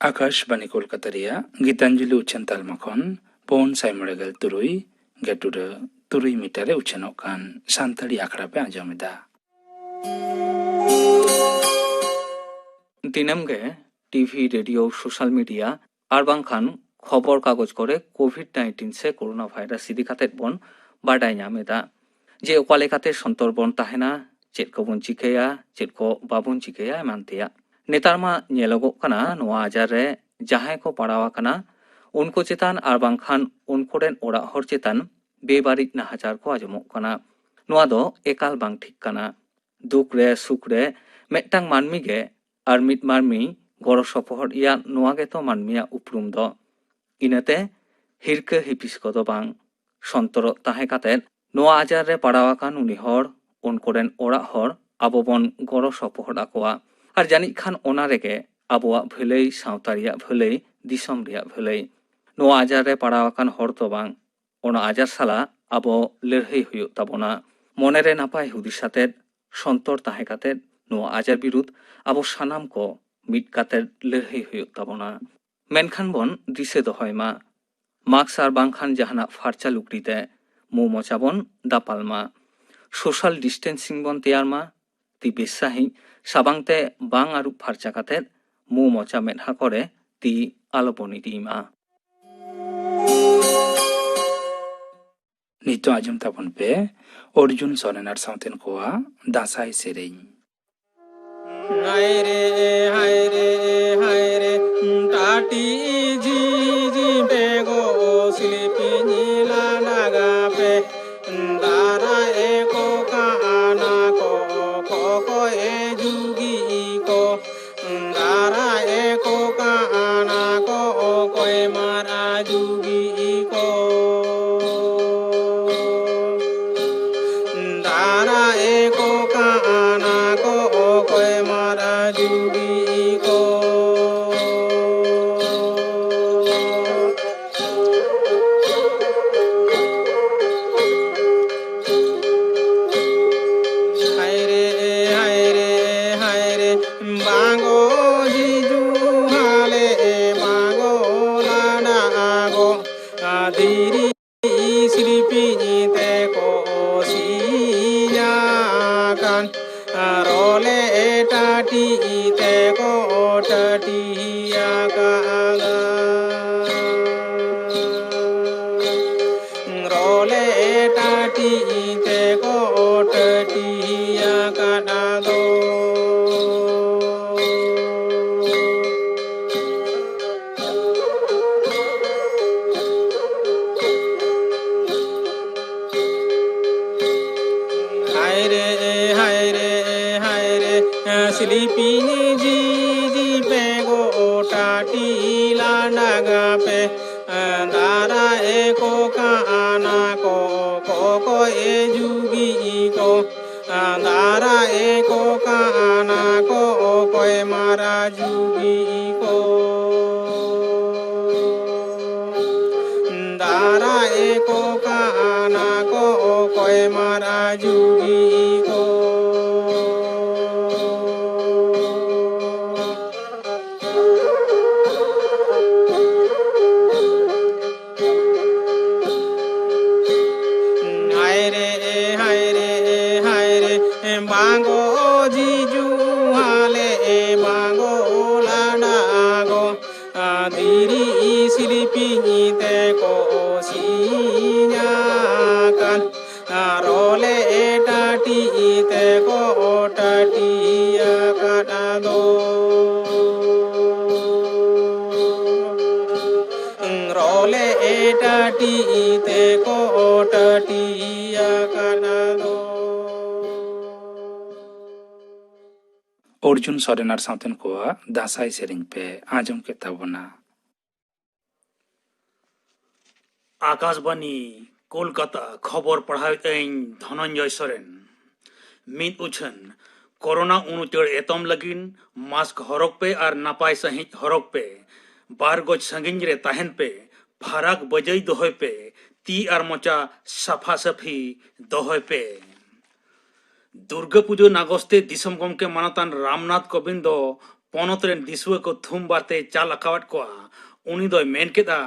आकाशवाणी कोलकाता रिया गीतांजलि उच्चन तालमाखन पौन साइमड़ेगल तुरुई गेटुरे तुरुई मीटरे उच्चनों कान सांतड़ी आखड़ा पे आजमेदा दिनम गे TV radio social media और बांखान खबर कागज करे कोविड-19 से कोरोना भाइरास इदी खाते बन बाडाय ᱧᱟᱢᱮᱫᱟ जे ओका लेखाते संतर बन ताहेना चेद को बन चिकेया चेद को बाबुन चिकेया एमानतेया नेतार मा ᱧᱮᱞᱚᱜᱚᱜ ᱠᱟᱱᱟ ᱱᱚᱣᱟ ᱟᱡᱟᱨ ᱨᱮ ᱡᱟᱦᱟᱸᱭ ᱠᱚ ᱯᱟᱲᱟᱣ ᱟᱠᱟᱱᱟ उनको चेतान आर बांखान उनको रेन ओड़ा हर चेतान बेबारिक नाहाचार को आजमोग कना नोआ दो एकाल बांग ठीक कना दुख रे सुख रे मेटांग मानमी गे आर मिट मानमी गड़ो सपोहर या नोआ गे तो मानमिया उपरुम दो इनते हिरके हिपिस को दो बांग संतरो ताहे काते नोआ आजार रे पड़ाव आकान उनी हर उनको रेन ओड़ा हर आबो बन गड़ो सपोहर आकोआ आर जानिक खान ओना रेगे आबोआ भलै सावतारिया भलै दिसम रिया भलै नोआ आजार रे पड़ाव आकान हर तो बांग ओना आजार साला आबो लड़है हुयु ताबोना मने रे नापाय हुदिस साथे संतर ताहे काते नोआ आजार बिरुद्ध आबो सानाम को मिट काते लड़है हुयु ताबोना मेनखान बन दिसे दहयमा मास्क आर बांखान जहाना फारचा लुकड़ीते मु मोचाबन दापालमा सोशल डिस्टेंसिंग बन तेयारमा ती बेसाहि साबांगते बांग आरु फारचा काते मु मोचा मेनहा करे ती आलोबनी दीमा नितो आजम तापन पे अर्जुन सोरेनार साउतेन कोआ दासाई सेरेኝ हाय रे टाटी जी जी पे गो स्लिपी नीला लगा पे दारा ए को काना को ए जुगी को दारा ए को काना को कोई मारा जुगी को दारा ए को काना को कोई मारा जुगी को हाय रे बांगो जीजू हाले बांगो लाना गो आदिरी स्लिपी ते को सीना कान रोले टाटी ते को टटिया का रोले टाटी ते को टटिया का दो हाय रे स्लिपी जी जी पे गो टाटी लाना गा पे दारा ए को काना को ए जुगी को दारा ए को काना को कोई मारा जुगी को दारा ए को काना को कोई मारा जुगी को हाय रे बांगो जीजू हाले बांगो लाना गो आदिरी स्लिपी ते को सीना कान रोले टाटी ते को टटिया काटा दो रोले टाटी ते को टटिया काटा दो अर्जुन सोरेनार साउतेन कोआ दासाई सेरेኝ पे आजम के ताबोना आकाशवाणी कोलकाता खबर पढ़ाई धनंजय सोरेन मिद उछन कोरोना उनुचड़ एतम लगिन मास्क हरक पे और नापाय सहित हरक पे बार गज संगिन रे ताहन पे फाराक बजई दोहय पे ती आर मोचा साफा साफी दोहय पे दुर्गा पुजो नागस्ते दिसम गमके मानतान रामनाथ कोविंद दो पोनत रेन दिसुआ को थुम बाते चाल अकावट कोआ उनी दो मेन केदा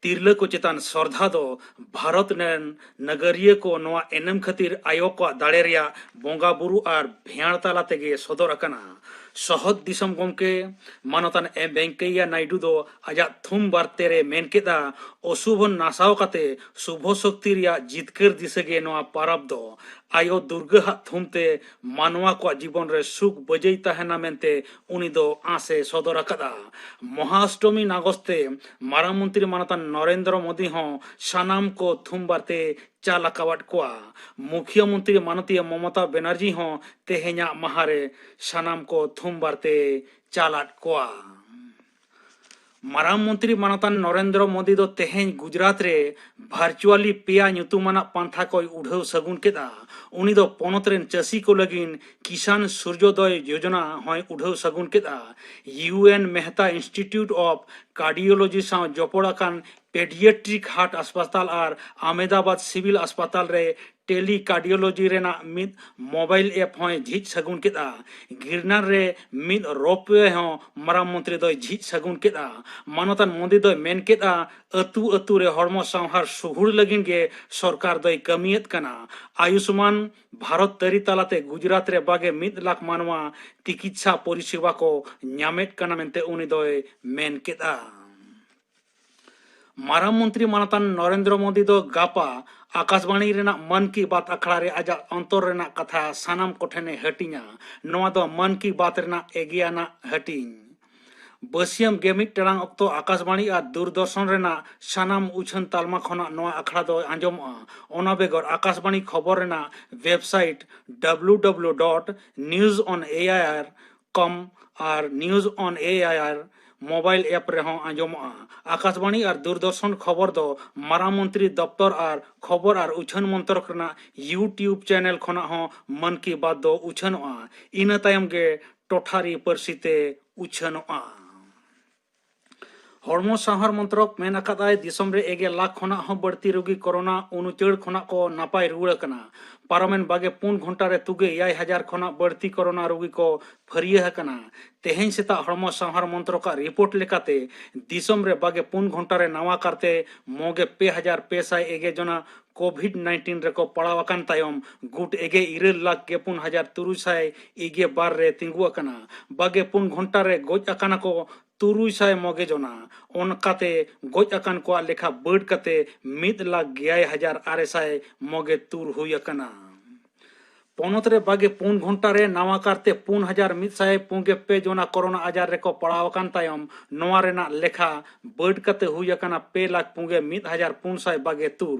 तिरला को चेतान श्रद्धा दो भारत रेन नगरिया को नवा एनम खातिर आयो को दाड़े रिया बोंगा बुरु आर भेड़ ताला तेगे सदर अकना सहद दिसम गमके मानतान एम वेंकैया नायडू दो आजा थुम बारते रे मेन केदा अशुभ नासाव काते शुभ शक्ति रिया जितकर दिसगे नवा पारब दो आयो दुर्गा हा थुमते मानवा को जीवन रे सुख बजई तहना मेनते उनी दो आसे सदर अकदा महाअष्टमी नागस्ते मारांग मंत्री मानतान नरेंद्र मोदी हो सानाम को थुम बारते चाल अकावट कोआ मुख्यमंत्री मानतीय ममता बनर्जी हो तेहेኛ महारे सानाम को थुम बारते चालाट कोआ मारांग मंत्री मानतान नरेंद्र मोदी दो तेहेñ गुजरात रे भार्चुअली पेया ᱧᱩᱛᱩᱢᱟᱱᱟᱜ पंथा को उड़ाव सगुन केदा उनी दो पोनत रेन चासी को लगिन किसान सूर्योदय योजना होय उड़ाव सगुन केदा U N Mehta institute of cardiology साव जोपड़ाकान पेडियाट्रिक हार्ट अस्पताल और अहमदाबाद सिविल अस्पताल रे टेली कार्डियोलॉजी रेना मिद मोबाइल ऐप होय झिज सगुन केदा गिरनार रे मिद रोपवे हो मारांग मंत्री दो झिज सगुन केदा मानतान मोदी दो मेन केदा अतु अतु रे हड़मो संहार सुहुर लगिन गे सरकार दो कमियत कना आयुष्मान भारत तरी तालाते गुजरात रे बागे 1 लाख मानवा चिकित्सा परिसेवा को ᱧᱟᱢᱮᱫ कना मेनते उनी दो मेन केदा मारांग मंत्री मानतान नरेंद्र मोदी दो गापा आकाशवाणी रेना मन की बात अखड़ा रे आजा अंतर रेना कथा सानाम कोठेने हटिङा नवा दो मन की बात रेना एगियाना हटिङ बसियम गेमिट टरांग अक्तो आकाशवाणी और दूरदर्शन रेना सानाम उछन तालमा खना नवा अखड़ा दो आंजोमआ ओना बेगर आकाशवाणी खबर रेना वेबसाइट www.newsonair.com और news on AIR mobile app रेहों आंजोमआ आकाशवाणी और दूरदर्शन खबर दो मारांग मंत्री दफ्तर और खबर और उछन मंत्रक रेना यूट्यूब चैनल खना हो मन की बात दो उछनआ इना तायम गे टोठारी परसिते उछनआ हड़मो संहार मंत्रक मेन अकादाय दिसम रे 1 लाख खना हो बढ़ती रोगी कोरोना उनुचड़ खना को नापाय रुड़ कना पारमेन बागे 4 घंटा रे तुगे 1000 खना बढ़ती कोरोना रोगी को फरिया कना तेहेñ सेता हड़मो संहार मंत्रक का रिपोर्ट लेकाते दिसम रे बागे 4 घंटा रे नवा करते मोगे 2500 जना कोविड-19 रे को पड़ावकान तायम गुट 1,04,300 रे तिंगु अकना बागे 4 घंटा रे गोज अकाना को 300 मोगे जना ओनकाते गोज अकान को लेखा बढ़ कते 1,11,800 मोगे तुर हुई अकना पोनत रे बागे 4 घंटा रे नवा करते 4,100 जना कोरोना आजार रे को पड़ावकान तायम नवा रेना लेखा बढ़ कते हुई अकना 2,1,400 बागे तुर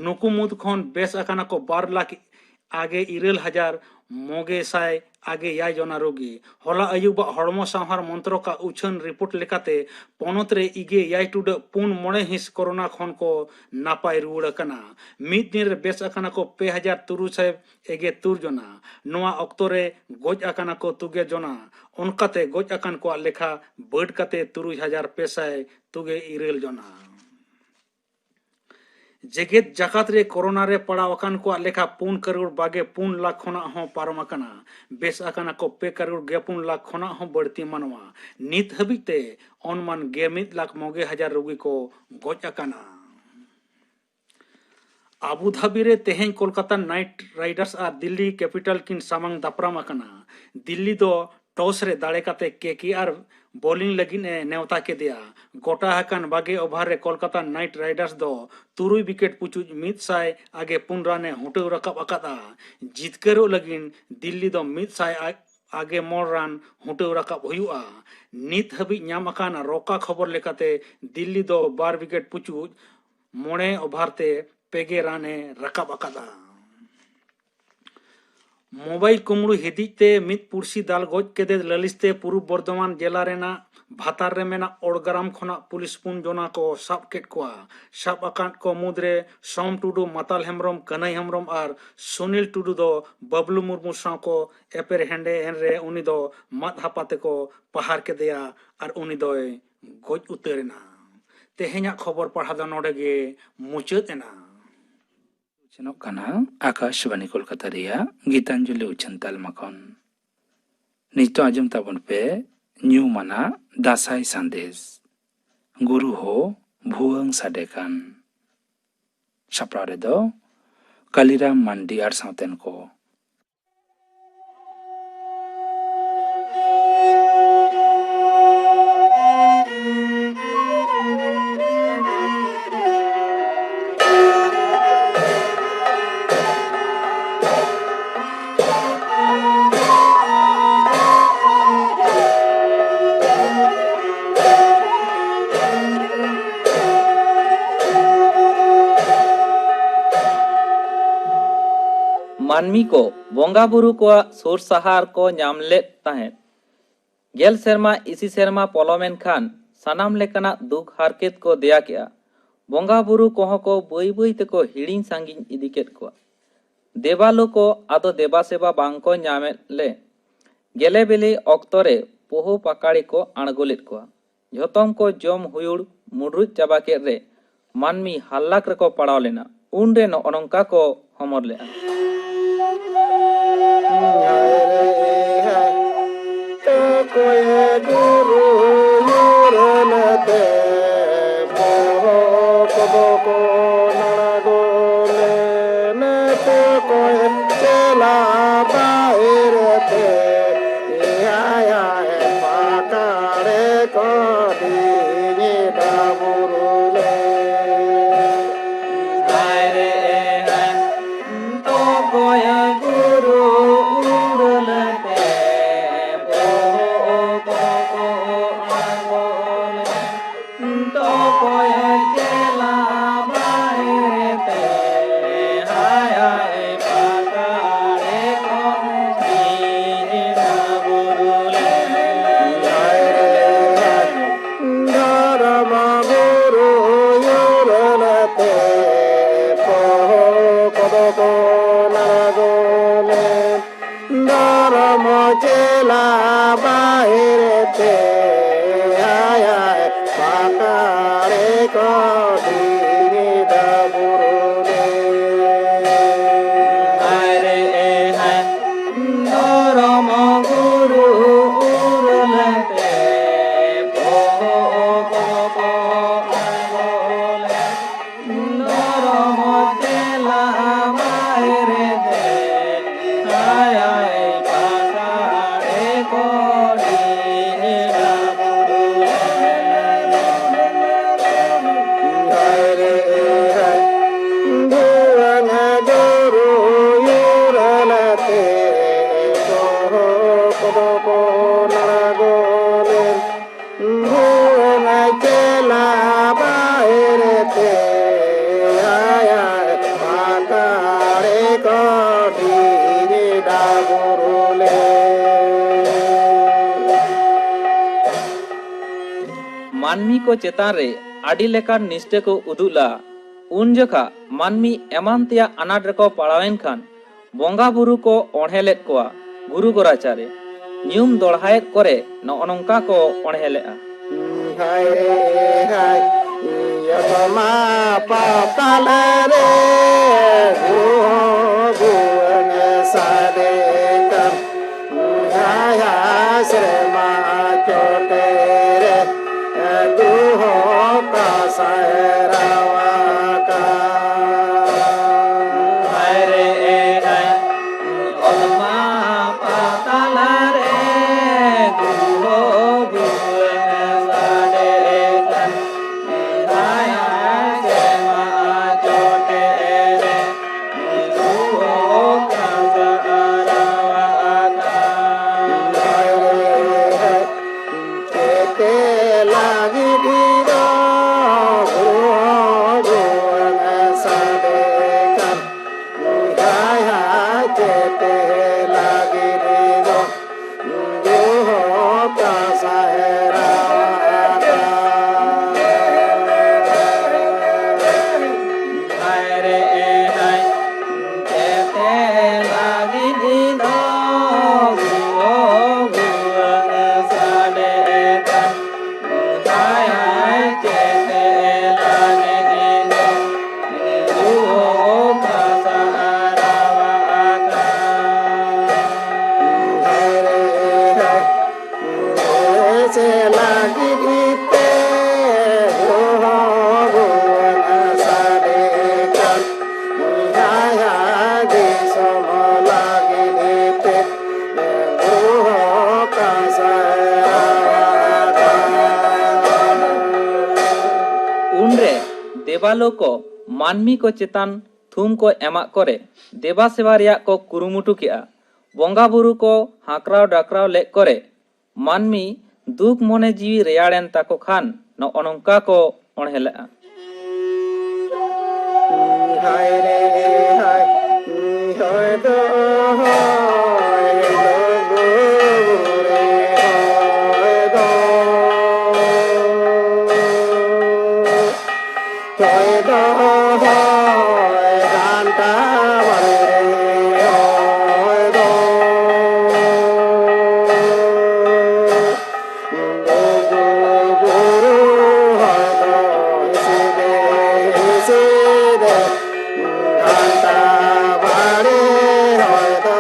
नुकु मुद खन बेस अकना को 12 लाख आगे 1,000 मोगे साय आगे याय जना रोगी होला अयुब हड़मो संहार मंत्र का उछन रिपोर्ट लेकाते पोनत रे इगे याय टुड 4 हिस कोरोना खन को नापाय रुड़ कना मिद दिन रे बेस अकना को 2,300 जना नवा अक्तो रे गोज अकना को तुगे जना उनकाते गोज अकन को लेखा बढ़ कते 3,500 तुगे 1 जना जेगेत जाकात रे कोरोना रे पड़ावकान को लेखा 4 करोड़ बागे 4 लाख खना हो पारमकना बेस अकना को 2 करोड़ 4 लाख खना हो बढ़ती मनवा नित हबिते अनुमान 1 लाख मोगे हजार रोगी को गोज अकना आबू धाबी रे तेहेñ कोलकाता नाइट राइडर्स और दिल्ली कैपिटल किन सामंग दापराम अकना दिल्ली दो टॉस रे दाड़े काते केकेआर बॉलिंग लगिन नेवता के दिया गोटा हकन बागे ओभार रे कोलकाता नाइट राइडर्स दो 3 विकेट पुचुज 100 आगे 4 राने हुटो रकब अकादा जितकरो लगिन दिल्ली दो 100 आगे 4 रान हुटो रकब हुआ नित हबी नाम अकाना रोका खबर लेकाते दिल्ली दो 12 विकेट पुचुज 9 ओभार ते पेगे राने रकब अकादा मोबाइल कुमड़ू हिदिते मित पुरसी दाल गोज केदे ललिसते पूर्व बर्धमान जिला रेना भातार रे मेना ओड़ग्राम खना पुलिस 4 जना को साब केट कोआ साब अकांट को मुद्रे सोम टुडू माताल हेम्ब्रम कन्हई हेम्ब्रम और सुनील टुडू दो बबलू मुर्मू साव को एपेर हेंडे एन रे उनी दो मत हापाते को पहाड़ के दिया और उनी दो गोज उतरेना तेहेñा खबर पढ़ा दो नोडे गे मुचाद एना। ᱥᱮᱱᱚᱜ ᱠᱟᱱᱟ ᱟᱠᱟᱥᱵᱟণী ᱠᱳᱞᱠᱟᱛᱟ ᱨᱮᱭᱟᱜ ᱜীᱛᱟᱧᱡᱚᱞᱤ ᱩᱪᱷᱟᱹᱱ ᱛᱟᱞᱢᱟ ᱠᱷᱚᱱ᱾ ᱱᱤᱛᱚᱜ ᱟᱸᱡᱚᱢ ᱛᱟᱵᱚᱱ ᱯᱮ ᱧᱩᱢᱟᱱᱟᱜ ᱫᱟᱸᱥᱟᱭ ᱥᱟᱸᱫᱮᱥ ᱜᱩᱨᱩ ᱦᱚ ᱵᱷᱩᱣᱟᱹᱝ ᱥᱟᱰᱮ ᱠᱟᱱ᱾ ᱥᱟᱯᱲᱟᱣ ᱨᱮᱫᱚ ᱠᱟᱞᱤᱨᱟᱢ ᱢᱟᱱᱰᱤ ᱟᱨ ᱥᱟᱶᱛᱮᱱ ᱠᱚ᱾ मानमी को बोंगा बुरु को सुर सहार को नाम लेत ताहें गेल सेरमा इसी सेरमा पलोमेन खान सानाम लेकना दुख हारकेत को दया किया बोंगा बुरु कोह को बई बई ते को हिड़िंग सांगिन इदिकेत को देवालु को आदो देवा सेवा बांग को नामे ले गेले बेले ऑक्टोरे पोहो पकाड़ी को अणगोलेत को झोतम को जोम हुयुड़ मुडरुज चाबा के रे मानमी हल्लाक रे को पड़ाव लेना उनरे न अनंका को हमर ले मानमी को चेतान रे आडी लेकान निष्ठे को उदुला उन जखा मानमी एमान तिया अनाट रको पड़ावेन खान बोंगा बुरु को ओढ़ेलेत कोआ गुरु गोराचारे न्यूम दोड़हायत करे न अनंका को ओढ़ेलेआ हाय हाय यमा पाताल रे भुवन सादे कर हाय श्रमा चोटे रे दुहो का सहरावा का हाय रे हाय ओमा पाताल रे दुहो भुवन सादे कर हाय श्रमा चोटे रे दुहो का सहरावा का हाय रे हाय चेते लागी धीरो भुवन सादे कर हाय हाय चेते लागी धीरो दुहो का सहरावा का हाय रे हाय चेते लागी धीरो दुहो भुवन सादे कर हाय हाय चेते लागी धीरो दुहो का बोंगालो को मानमी को चेतान थूम को एमा करे देवा सेवा रिया को कुरुमुटु किया बोंगा बुरु को हाकराव डाकराव ले करे मानमी दुख मोने जीवी रेयाड़ेन ताको खान न अनंका को ओणहेला हाय रे हाय हाय दो हाय लोगो रे हाय दो हाय गांता रे हाय दो लोगो गुरु हाय दो सिदे गांता बारे हाय दो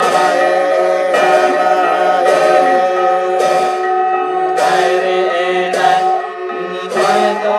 हाय रे हाय दो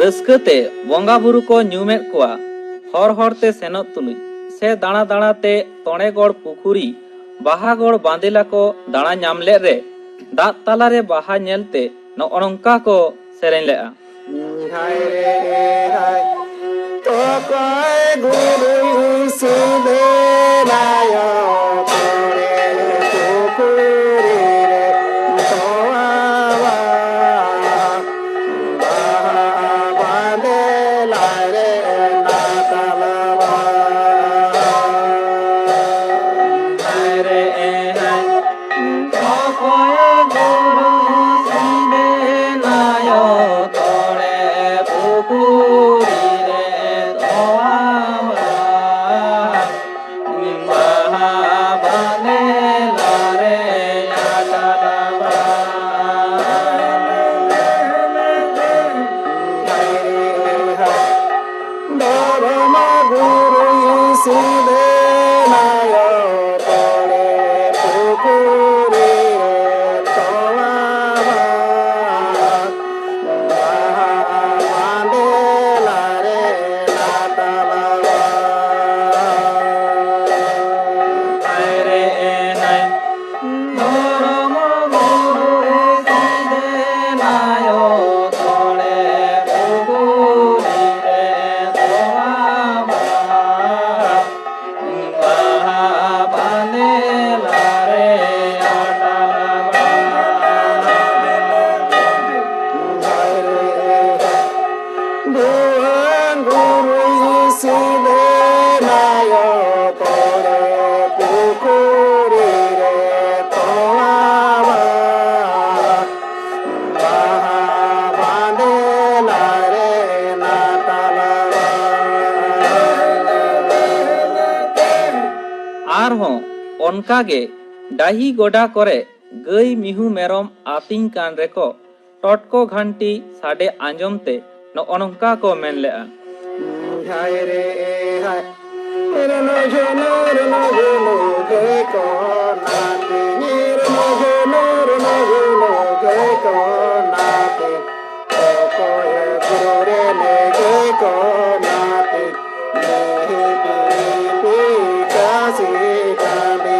रस्कते बोंगा बुरु को न्यूमेद कोआ हर हरते सेनत तुलुज से दाणा दाणाते तोणेगड़ पुखुरी बाहागड़ बांदेला को दाणा नामले रे दाग तालारे बाहा नेलते न अनंका को सेरेन लेआ हाय रे हाय तो कोई गुरु सुने लायो तोरे पुखुरी रे तो आवा बांधे लारे नातलवा हाय रे हाय तो कोई गुरु सुने लायो तोरे पुखुरी रे तो आवा onka dahi goda kore gai mihu merom ating kan reko totko ghanti sade anjomte no onongka ko men lea. Hai re hai Rano jono ge ko nati Rano jono ge ko nati Oko ye guru re ne ge ko nati Nehi pi kasi kami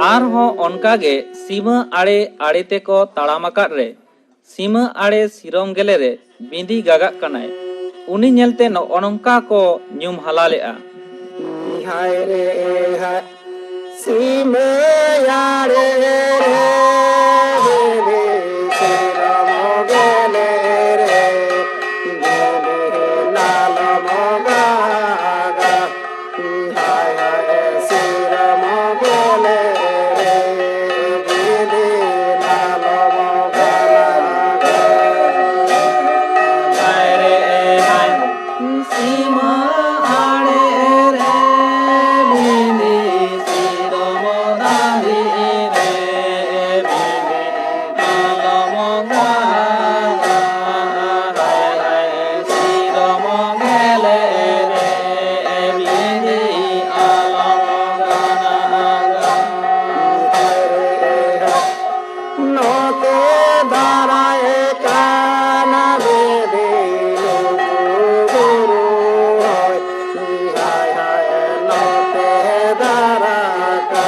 आरहों onka सीमा आड़े आड़े ते को ताड़ामाकाद रे सीमा आड़े सिरम गेले रे बिंदी गागा कनाय उनी नेलते न onongka को ᱧᱩᱢ हाला लेआ. Hai re hai Sime yare re Bebe Siramo gele re Bebe nalamo gaga Hai hai Siramo gele re Bebe nalamo gaga Hai re hai सीमा आड़े रे बिंदी सिरम दादी रे बिंदी आलम गागा हाय हाय सिरम गेले रे बिंदी आलम गागा Note darae kana bebe guru hoy hai hai note daraka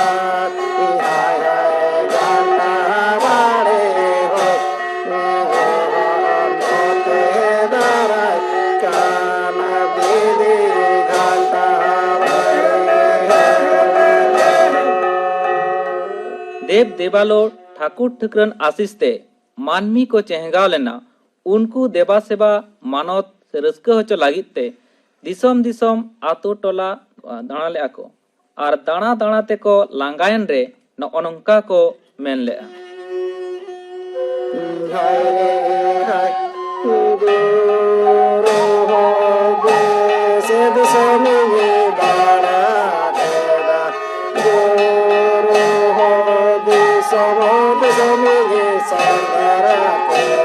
hai hai ganta bare hoy note darae kana bebe ganta देव देवालो ठाकुर ठुकरन आशीष ते मानमी को चेहगाव लेना उनको देवा सेवा मानत से रस्का होचो लागित ते दिसम दिसम आतो टोला दाणा ले को और दाणा दाणा ते को लांगायन रे न अनंका को मेन ले hai hai guru hobe sed sami dara da guru hobe samod sami sangara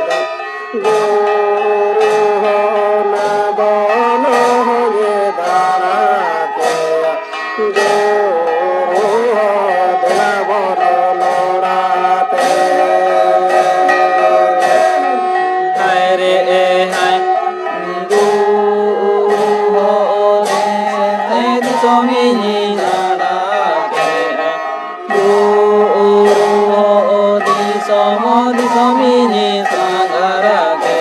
da guru hona bono hoye dara guru hodla bono lorate हाय रे हाय गुरु हो रे दिसमी नाड़ा के गुरु हो दिसमी सागरा के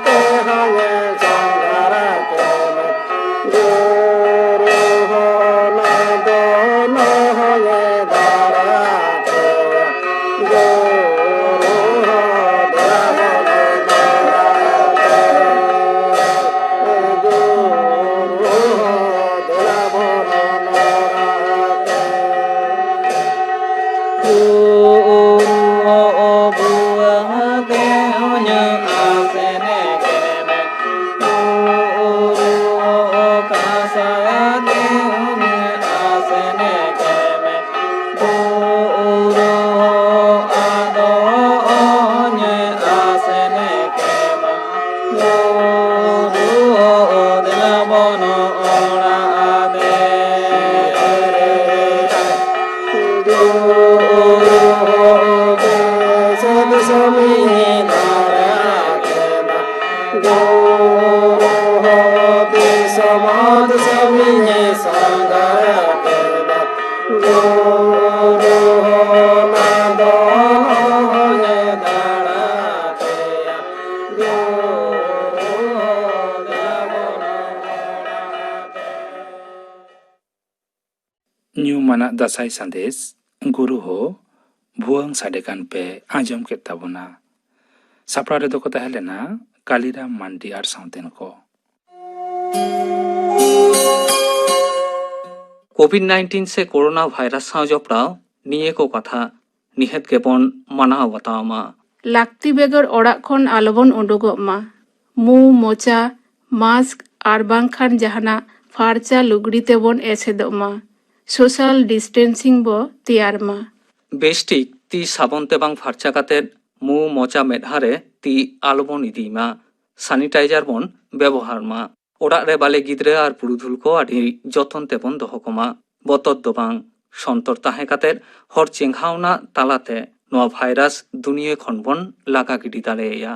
te hanye sangara keme guru ho na do no hanye dara te guru ho dara ᱧᱩᱢᱟᱱᱟᱜ ᱫᱟᱸᱥᱟᱭ ᱥᱟᱸᱫᱮᱥ ᱜᱩᱨᱩ ᱦᱚ ᱵᱷᱩᱣᱟᱹᱝ ᱥᱟᱰᱮ ᱠᱟᱱ ᱯᱮ ᱟᱸᱡᱚᱢ ᱠᱮᱫ ᱛᱟᱵᱚᱱᱟ᱾ ᱥᱟᱯᱲᱟᱣ ᱨᱮᱫᱚ ᱠᱚ ᱛᱟᱦᱮᱸ ᱞᱮᱱᱟ ᱠᱟᱞᱤᱨᱟᱢ ᱢᱟᱱᱰᱤ ᱟᱨ ᱥᱟᱶᱛᱮᱱ ᱠᱚ᱾ कोविड-19 से कोरोना भाइरास साव जपड़ाव निये को कथा निहत गेबन मानाव बतावमा। लाक्ति बेगर ओड़ाग खन आलोबन उडुगोग मा। मु मोचा मास्क आर बांखान जहाना फारचा लुगड़ी तेबन एसेदोग मा। सोशल डिस्टेंसिंग बो तैयार मा। बेस्टिक ती साबन तेबां फारचा कातेर मु मोचा मेदहारे ती आलोबन इदीमा। सैनिटाइजार बन व्यवहार मा। ओड़ाग रे बाले गिद्रे आर पुरुधुल को आदि जतन तेबन दोहकमा। बतर दोबां सन्तर ताहे कातेर हर चेंघावना तालाते नोआ भाइरास दुनिया खनबन लागा गिदी दाड़ेया।